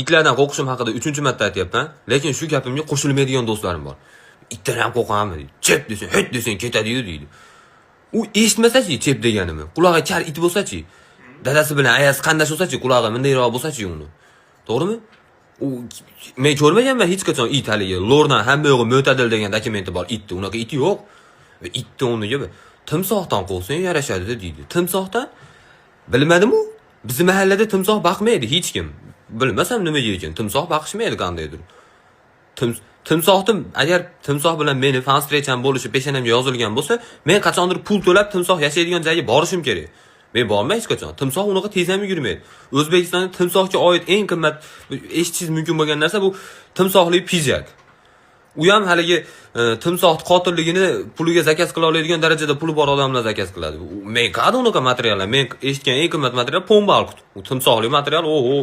itlardan qo'rqishim haqida 3-marta aytyapman, lekin shu gapimga qo'shilmaydigan do'stlarim bor. Itdan ham qo'rqaman deydi. Chep desang, hit desang ketadi-yu deydi. U eshitmasa-chi, chep deganimni. Qulog'i kar it bo'lsa-chi, dadasi bilan ayasi qandash bo'lsa-chi, qulog'i mundayroq bo'lsa-chi uni. To'g'rimi? U men ko'rmaganman hech qachon it haligi lordan hamma yo'g'i mo'tadil degan dokumenti bor itni. Unaqa it yo'q. Itni o'rniga timsohdan qo'rsang yarashadi deydi. Timsohdan bilmadim-u. Bizning mahallada timsoh boqmaydi hech kim. Bilmasam nimaga ekan. Timsoh boqishmaydi qandaydir. Timsohni agar timsoh bilan meni fanstrecham bo'lishi peshanamga yozilgan bo'lsa, men qachondir pul to'lab timsoh yashaydigan joyga borishim kerak. Men bormay hech qachon. Timsoh unaqa tez ham yurmaydi. O'zbekistonda timsohga oid eng qimmat eshitishingiz mumkin bo'lgan narsa bu timsohli pijak. U ham haligi timsoh qotilligini puliga zakaz qila oladigan darajada puli bor odamlar zakaz qiladi. Men qada unaqa materiallar, men eshitgan eng qimmat material pombal qut. U timsohli material, oho,